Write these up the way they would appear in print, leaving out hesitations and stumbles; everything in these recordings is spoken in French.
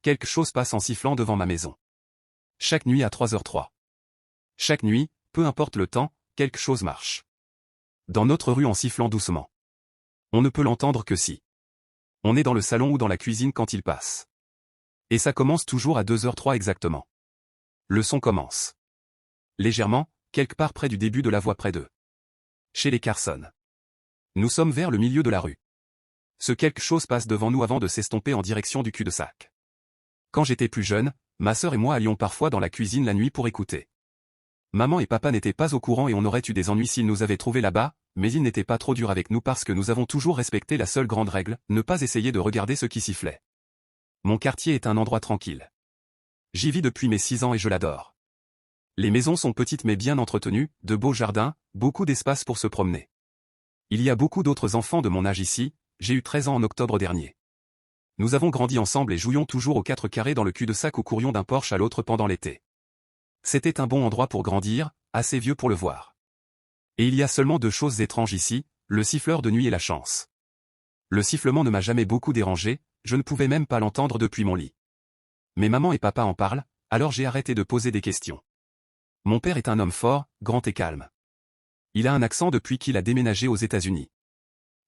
quelque chose passe en sifflant devant ma maison. Chaque nuit à 3h03. Chaque nuit, peu importe le temps, quelque chose marche. Dans notre rue en sifflant doucement. On ne peut l'entendre que si on est dans le salon ou dans la cuisine quand il passe. Et ça commence toujours à 2h03 exactement. Le son commence. Légèrement, quelque part près du début de la voie près d'eux. Chez les Carson. Nous sommes vers le milieu de la rue. Ce quelque chose passe devant nous avant de s'estomper en direction du cul-de-sac. Quand j'étais plus jeune, ma sœur et moi allions parfois dans la cuisine la nuit pour écouter. Maman et papa n'étaient pas au courant et on aurait eu des ennuis s'ils nous avaient trouvés là-bas, mais ils n'étaient pas trop durs avec nous parce que nous avons toujours respecté la seule grande règle, ne pas essayer de regarder ce qui sifflait. Mon quartier est un endroit tranquille. J'y vis depuis mes 6 ans et je l'adore. Les maisons sont petites mais bien entretenues, de beaux jardins, beaucoup d'espace pour se promener. Il y a beaucoup d'autres enfants de mon âge ici, j'ai eu 13 ans en octobre dernier. Nous avons grandi ensemble et jouions toujours aux 4 carrés dans le cul-de-sac ou courions d'un Porsche à l'autre pendant l'été. C'était un bon endroit pour grandir, assez vieux pour le voir. Et il y a seulement 2 choses étranges ici, le siffleur de nuit et la chance. Le sifflement ne m'a jamais beaucoup dérangé, je ne pouvais même pas l'entendre depuis mon lit. Mais maman et papa en parlent, alors j'ai arrêté de poser des questions. Mon père est un homme fort, grand et calme. Il a un accent depuis qu'il a déménagé aux États-Unis.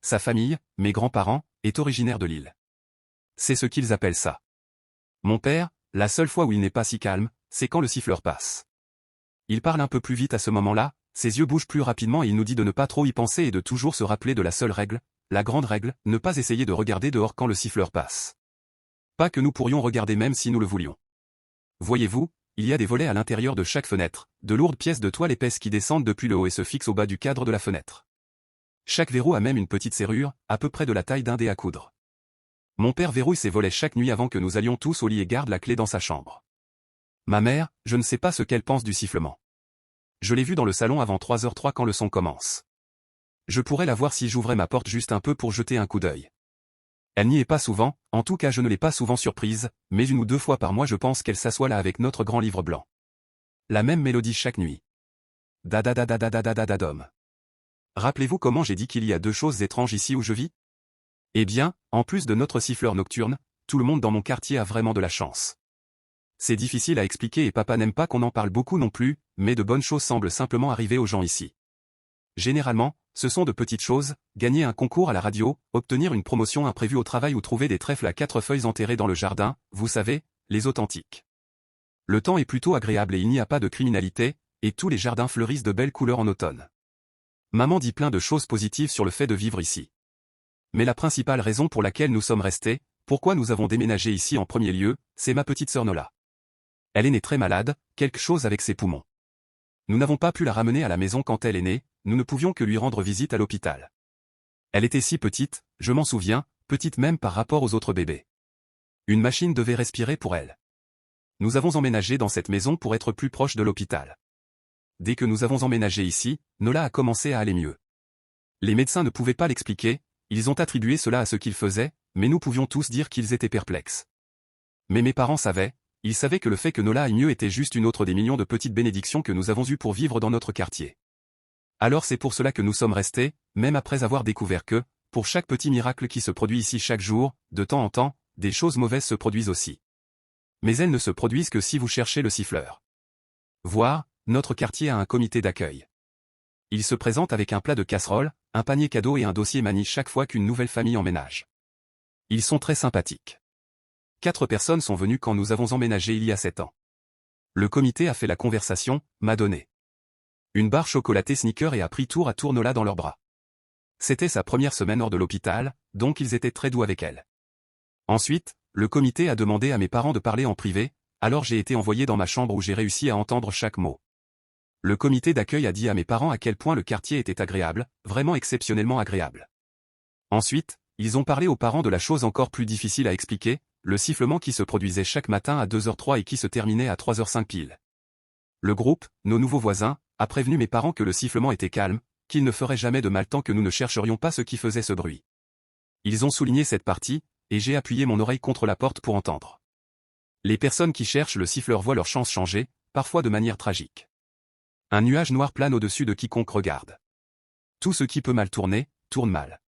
Sa famille, mes grands-parents, est originaire de l'île. C'est ce qu'ils appellent ça. Mon père, la seule fois où il n'est pas si calme, c'est quand le siffleur passe. Il parle un peu plus vite à ce moment-là, ses yeux bougent plus rapidement et il nous dit de ne pas trop y penser et de toujours se rappeler de la seule règle, la grande règle, ne pas essayer de regarder dehors quand le siffleur passe. Pas que nous pourrions regarder même si nous le voulions. Voyez-vous, il y a des volets à l'intérieur de chaque fenêtre, de lourdes pièces de toile épaisses qui descendent depuis le haut et se fixent au bas du cadre de la fenêtre. Chaque verrou a même une petite serrure, à peu près de la taille d'un dé à coudre. Mon père verrouille ses volets chaque nuit avant que nous allions tous au lit et garde la clé dans sa chambre. Ma mère, je ne sais pas ce qu'elle pense du sifflement. Je l'ai vue dans le salon avant 3h03 quand le son commence. Je pourrais la voir si j'ouvrais ma porte juste un peu pour jeter un coup d'œil. Elle n'y est pas souvent, en tout cas je ne l'ai pas souvent surprise, mais 1 ou 2 fois par mois je pense qu'elle s'assoit là avec notre grand livre blanc. La même mélodie chaque nuit. Da da da da da da da da da dom. Rappelez-vous comment j'ai dit qu'il y a 2 choses étranges ici où je vis? Eh bien, en plus de notre siffleur nocturne, tout le monde dans mon quartier a vraiment de la chance. C'est difficile à expliquer et papa n'aime pas qu'on en parle beaucoup non plus, mais de bonnes choses semblent simplement arriver aux gens ici. Généralement, ce sont de petites choses, gagner un concours à la radio, obtenir une promotion imprévue au travail ou trouver des trèfles à 4 feuilles enterrés dans le jardin, vous savez, les authentiques. Le temps est plutôt agréable et il n'y a pas de criminalité, et tous les jardins fleurissent de belles couleurs en automne. Maman dit plein de choses positives sur le fait de vivre ici. Mais la principale raison pour laquelle nous sommes restés, pourquoi nous avons déménagé ici en premier lieu, c'est ma petite sœur Nola. Elle est née très malade, quelque chose avec ses poumons. Nous n'avons pas pu la ramener à la maison quand elle est née, nous ne pouvions que lui rendre visite à l'hôpital. Elle était si petite, je m'en souviens, petite même par rapport aux autres bébés. Une machine devait respirer pour elle. Nous avons emménagé dans cette maison pour être plus proche de l'hôpital. Dès que nous avons emménagé ici, Nola a commencé à aller mieux. Les médecins ne pouvaient pas l'expliquer, ils ont attribué cela à ce qu'il faisait, mais nous pouvions tous dire qu'ils étaient perplexes. Mais mes parents savaient, ils savaient que le fait que Nola aille mieux était juste une autre des millions de petites bénédictions que nous avons eues pour vivre dans notre quartier. Alors c'est pour cela que nous sommes restés, même après avoir découvert que, pour chaque petit miracle qui se produit ici chaque jour, de temps en temps, des choses mauvaises se produisent aussi. Mais elles ne se produisent que si vous cherchez le siffleur. Voir, notre quartier a un comité d'accueil. Il se présente avec un plat de casserole, un panier cadeau et un dossier manie chaque fois qu'une nouvelle famille emménage. Ils sont très sympathiques. 4 personnes sont venues quand nous avons emménagé il y a 7 ans. Le comité a fait la conversation, m'a donné une barre chocolatée Snickers et a pris tour à tour Nola dans leurs bras. C'était sa première semaine hors de l'hôpital, donc ils étaient très doux avec elle. Ensuite, le comité a demandé à mes parents de parler en privé, alors j'ai été envoyé dans ma chambre où j'ai réussi à entendre chaque mot. Le comité d'accueil a dit à mes parents à quel point le quartier était agréable, vraiment exceptionnellement agréable. Ensuite, ils ont parlé aux parents de la chose encore plus difficile à expliquer, le sifflement qui se produisait chaque matin à 2h03 et qui se terminait à 3h05 pile. Le groupe, nos nouveaux voisins, a prévenu mes parents que le sifflement était calme, qu'il ne ferait jamais de mal tant que nous ne chercherions pas ce qui faisait ce bruit. Ils ont souligné cette partie, et j'ai appuyé mon oreille contre la porte pour entendre. Les personnes qui cherchent le siffleur voient leur chance changer, parfois de manière tragique. Un nuage noir plane au-dessus de quiconque regarde. Tout ce qui peut mal tourner, tourne mal.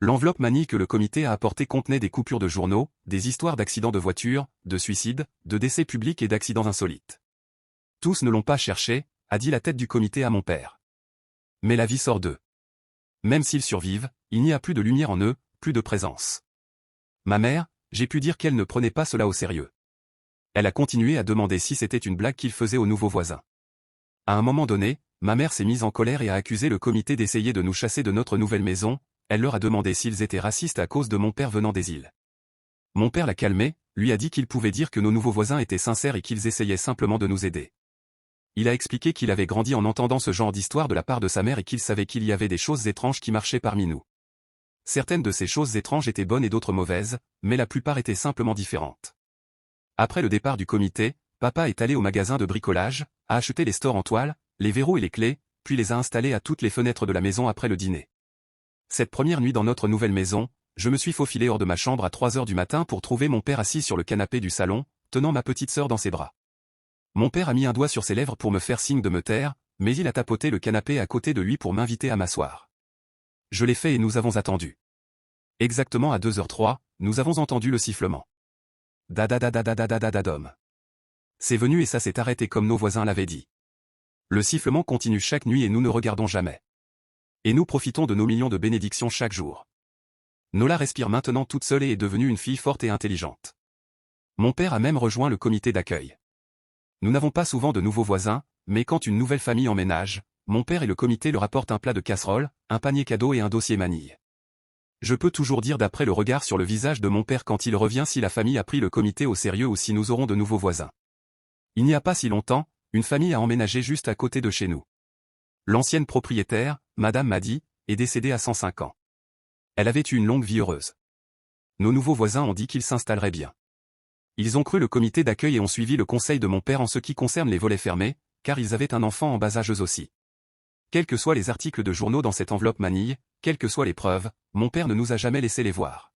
L'enveloppe manille que le comité a apportée contenait des coupures de journaux, des histoires d'accidents de voiture, de suicides, de décès publics et d'accidents insolites. Tous ne l'ont pas cherché, a dit la tête du comité à mon père. Mais la vie sort d'eux. Même s'ils survivent, il n'y a plus de lumière en eux, plus de présence. Ma mère, j'ai pu dire qu'elle ne prenait pas cela au sérieux. Elle a continué à demander si c'était une blague qu'il faisait aux nouveaux voisins. À un moment donné, ma mère s'est mise en colère et a accusé le comité d'essayer de nous chasser de notre nouvelle maison. Elle leur a demandé s'ils étaient racistes à cause de mon père venant des îles. Mon père l'a calmé, lui a dit qu'il pouvait dire que nos nouveaux voisins étaient sincères et qu'ils essayaient simplement de nous aider. Il a expliqué qu'il avait grandi en entendant ce genre d'histoire de la part de sa mère et qu'il savait qu'il y avait des choses étranges qui marchaient parmi nous. Certaines de ces choses étranges étaient bonnes et d'autres mauvaises, mais la plupart étaient simplement différentes. Après le départ du comité, papa est allé au magasin de bricolage, a acheté les stores en toile, les verrous et les clés, puis les a installés à toutes les fenêtres de la maison après le dîner. Cette première nuit dans notre nouvelle maison, je me suis faufilé hors de ma chambre à 3 heures du matin pour trouver mon père assis sur le canapé du salon, tenant ma petite sœur dans ses bras. Mon père a mis un doigt sur ses lèvres pour me faire signe de me taire, mais il a tapoté le canapé à côté de lui pour m'inviter à m'asseoir. Je l'ai fait et nous avons attendu. Exactement à 2h03, nous avons entendu le sifflement. Dadadadadadadadadadom. C'est venu et ça s'est arrêté comme nos voisins l'avaient dit. Le sifflement continue chaque nuit et nous ne regardons jamais. Et nous profitons de nos millions de bénédictions chaque jour. Nola respire maintenant toute seule et est devenue une fille forte et intelligente. Mon père a même rejoint le comité d'accueil. Nous n'avons pas souvent de nouveaux voisins, mais quand une nouvelle famille emménage, mon père et le comité leur apportent un plat de casserole, un panier cadeau et un dossier manille. Je peux toujours dire d'après le regard sur le visage de mon père quand il revient si la famille a pris le comité au sérieux ou si nous aurons de nouveaux voisins. Il n'y a pas si longtemps, une famille a emménagé juste à côté de chez nous. L'ancienne propriétaire, Madame Madi, est décédée à 105 ans. Elle avait eu une longue vie heureuse. Nos nouveaux voisins ont dit qu'ils s'installeraient bien. Ils ont cru le comité d'accueil et ont suivi le conseil de mon père en ce qui concerne les volets fermés, car ils avaient un enfant en bas âge eux aussi. Quels que soient les articles de journaux dans cette enveloppe manille, quelles que soient les preuves, mon père ne nous a jamais laissé les voir.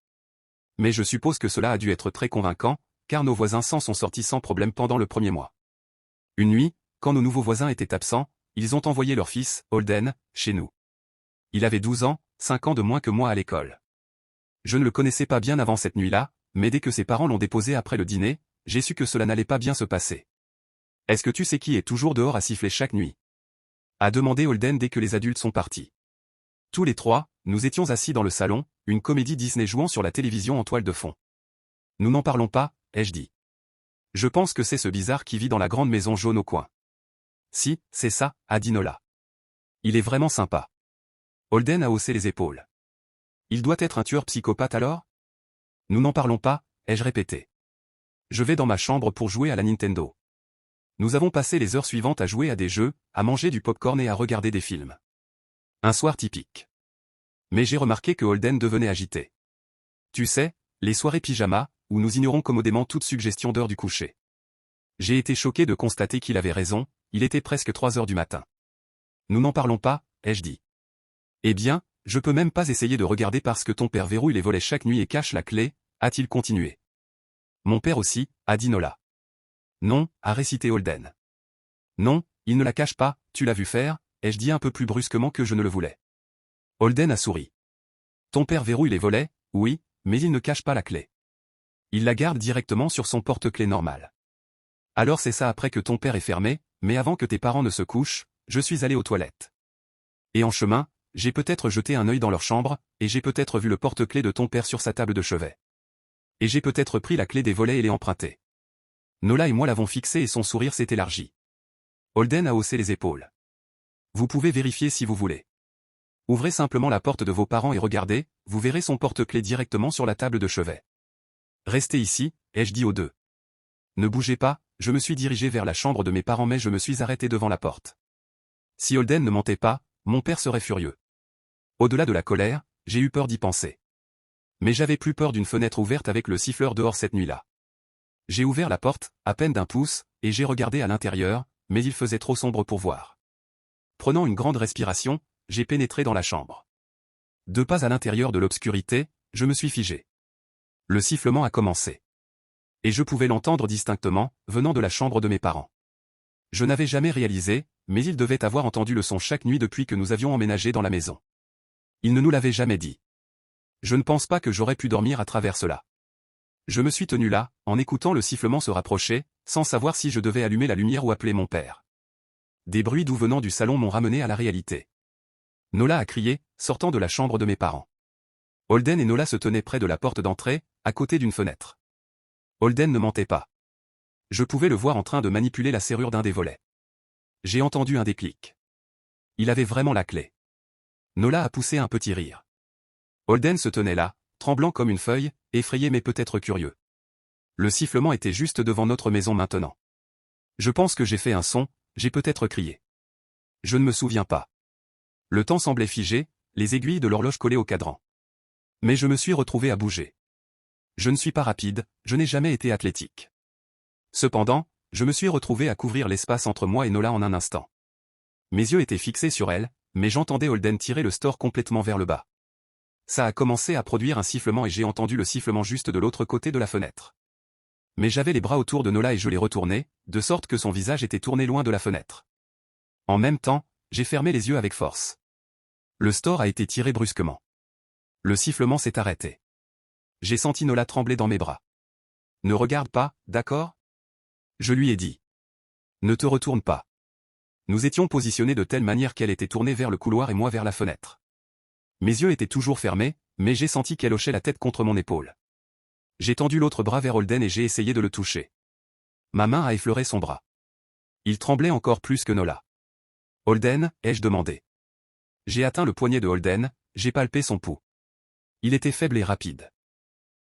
Mais je suppose que cela a dû être très convaincant, car nos voisins s'en sont sortis sans problème pendant le premier mois. Une nuit, quand nos nouveaux voisins étaient absents, ils ont envoyé leur fils, Holden, chez nous. Il avait 12 ans, 5 ans de moins que moi à l'école. Je ne le connaissais pas bien avant cette nuit-là, mais dès que ses parents l'ont déposé après le dîner, j'ai su que cela n'allait pas bien se passer. « Est-ce que tu sais qui est toujours dehors à siffler chaque nuit ?» a demandé Holden dès que les adultes sont partis. Tous les trois, nous étions assis dans le salon, une comédie Disney jouant sur la télévision en toile de fond. « Nous n'en parlons pas, ai-je dit. Je pense que c'est ce bizarre qui vit dans la grande maison jaune au coin. »« Si, c'est ça, » a dit Nola. « Il est vraiment sympa. » Holden a haussé les épaules. « Il doit être un tueur psychopathe alors ? » Nous n'en parlons pas, ai-je répété. Je vais dans ma chambre pour jouer à la Nintendo. Nous avons passé les heures suivantes à jouer à des jeux, à manger du popcorn et à regarder des films. Un soir typique. Mais j'ai remarqué que Holden devenait agité. Tu sais, les soirées pyjama, où nous ignorons commodément toute suggestion d'heure du coucher. J'ai été choqué de constater qu'il avait raison, il était presque 3 heures du matin. Nous n'en parlons pas, ai-je dit. Eh bien, je peux même pas essayer de regarder parce que ton père verrouille les volets chaque nuit et cache la clé, a-t-il continué. Mon père aussi, a dit Nola. Non, a récité Holden. Non, il ne la cache pas, tu l'as vu faire, ai-je dit un peu plus brusquement que je ne le voulais. Holden a souri. Ton père verrouille les volets, oui, mais il ne cache pas la clé. Il la garde directement sur son porte-clés normal. Alors c'est ça après que ton père est fermé, mais avant que tes parents ne se couchent, je suis allé aux toilettes. Et en chemin, j'ai peut-être jeté un œil dans leur chambre, et j'ai peut-être vu le porte-clés de ton père sur sa table de chevet. Et j'ai peut-être pris la clé des volets et l'ai empruntée. Nola et moi l'avons fixé et son sourire s'est élargi. Holden a haussé les épaules. Vous pouvez vérifier si vous voulez. Ouvrez simplement la porte de vos parents et regardez, vous verrez son porte-clés directement sur la table de chevet. Restez ici, ai-je dit aux deux. Ne bougez pas, je me suis dirigé vers la chambre de mes parents mais je me suis arrêté devant la porte. Si Holden ne mentait pas, mon père serait furieux. Au-delà de la colère, j'ai eu peur d'y penser. Mais j'avais plus peur d'une fenêtre ouverte avec le siffleur dehors cette nuit-là. J'ai ouvert la porte, à peine d'1 pouce, et j'ai regardé à l'intérieur, mais il faisait trop sombre pour voir. Prenant une grande respiration, j'ai pénétré dans la chambre. 2 pas à l'intérieur de l'obscurité, je me suis figé. Le sifflement a commencé. Et je pouvais l'entendre distinctement, venant de la chambre de mes parents. Je n'avais jamais réalisé, mais ils devaient avoir entendu le son chaque nuit depuis que nous avions emménagé dans la maison. Ils ne nous l'avaient jamais dit. Je ne pense pas que j'aurais pu dormir à travers cela. Je me suis tenu là, en écoutant le sifflement se rapprocher, sans savoir si je devais allumer la lumière ou appeler mon père. Des bruits doux venant du salon m'ont ramené à la réalité. Nola a crié, sortant de la chambre de mes parents. Holden et Nola se tenaient près de la porte d'entrée, à côté d'une fenêtre. Holden ne mentait pas. Je pouvais le voir en train de manipuler la serrure d'un des volets. J'ai entendu un déclic. Il avait vraiment la clé. Nola a poussé un petit rire. Holden se tenait là, tremblant comme une feuille, effrayé mais peut-être curieux. Le sifflement était juste devant notre maison maintenant. Je pense que j'ai fait un son, j'ai peut-être crié. Je ne me souviens pas. Le temps semblait figé, les aiguilles de l'horloge collées au cadran. Mais je me suis retrouvé à bouger. Je ne suis pas rapide, je n'ai jamais été athlétique. Cependant, je me suis retrouvé à couvrir l'espace entre moi et Nola en un instant. Mes yeux étaient fixés sur elle, mais j'entendais Holden tirer le store complètement vers le bas. Ça a commencé à produire un sifflement et j'ai entendu le sifflement juste de l'autre côté de la fenêtre. Mais j'avais les bras autour de Nola et je les retournais, de sorte que son visage était tourné loin de la fenêtre. En même temps, j'ai fermé les yeux avec force. Le store a été tiré brusquement. Le sifflement s'est arrêté. J'ai senti Nola trembler dans mes bras. Ne regarde pas, d'accord ? Je lui ai dit. Ne te retourne pas. Nous étions positionnés de telle manière qu'elle était tournée vers le couloir et moi vers la fenêtre. Mes yeux étaient toujours fermés, mais j'ai senti qu'elle hochait la tête contre mon épaule. J'ai tendu l'autre bras vers Holden et j'ai essayé de le toucher. Ma main a effleuré son bras. Il tremblait encore plus que Nola. Holden, ai-je demandé. J'ai atteint le poignet de Holden, j'ai palpé son pouls. Il était faible et rapide.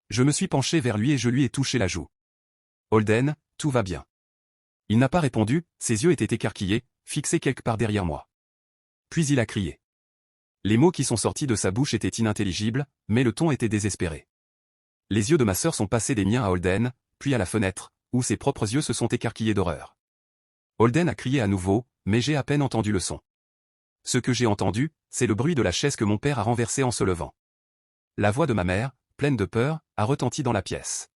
Je me suis penché vers lui et je lui ai touché la joue. Holden, tout va bien. Il n'a pas répondu, ses yeux étaient écarquillés, fixés quelque part derrière moi. Puis il a crié. Les mots qui sont sortis de sa bouche étaient inintelligibles, mais le ton était désespéré. Les yeux de ma sœur sont passés des miens à Holden, puis à la fenêtre, où ses propres yeux se sont écarquillés d'horreur. Holden a crié à nouveau, mais j'ai à peine entendu le son. Ce que j'ai entendu, c'est le bruit de la chaise que mon père a renversée en se levant. La voix de ma mère, pleine de peur, a retenti dans la pièce.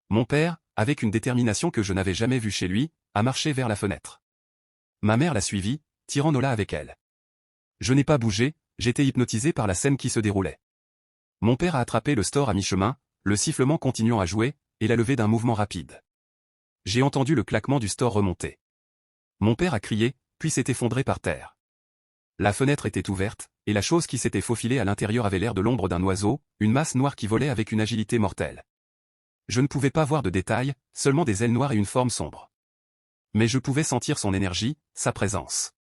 Mon père, avec une détermination que je n'avais jamais vue chez lui, a marché vers la fenêtre. Ma mère l'a suivi, tirant Nola avec elle. Je n'ai pas bougé, j'étais hypnotisé par la scène qui se déroulait. Mon père a attrapé le store à mi-chemin, le sifflement continuant à jouer, et l'a levé d'un mouvement rapide. J'ai entendu le claquement du store remonter. Mon père a crié, puis s'est effondré par terre. La fenêtre était ouverte, et la chose qui s'était faufilée à l'intérieur avait l'air de l'ombre d'un oiseau, une masse noire qui volait avec une agilité mortelle. Je ne pouvais pas voir de détails, seulement des ailes noires et une forme sombre. Mais je pouvais sentir son énergie, sa présence.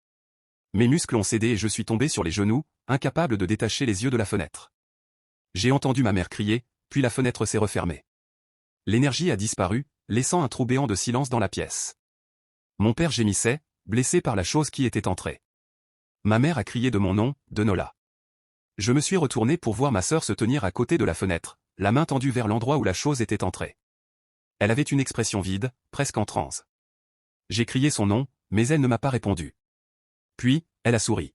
Mes muscles ont cédé et je suis tombé sur les genoux, incapable de détacher les yeux de la fenêtre. J'ai entendu ma mère crier, puis la fenêtre s'est refermée. L'énergie a disparu, laissant un trou béant de silence dans la pièce. Mon père gémissait, blessé par la chose qui était entrée. Ma mère a crié de mon nom, de Nola. Je me suis retourné pour voir ma sœur se tenir à côté de la fenêtre, la main tendue vers l'endroit où la chose était entrée. Elle avait une expression vide, presque en transe. J'ai crié son nom, mais elle ne m'a pas répondu. Puis, elle a souri.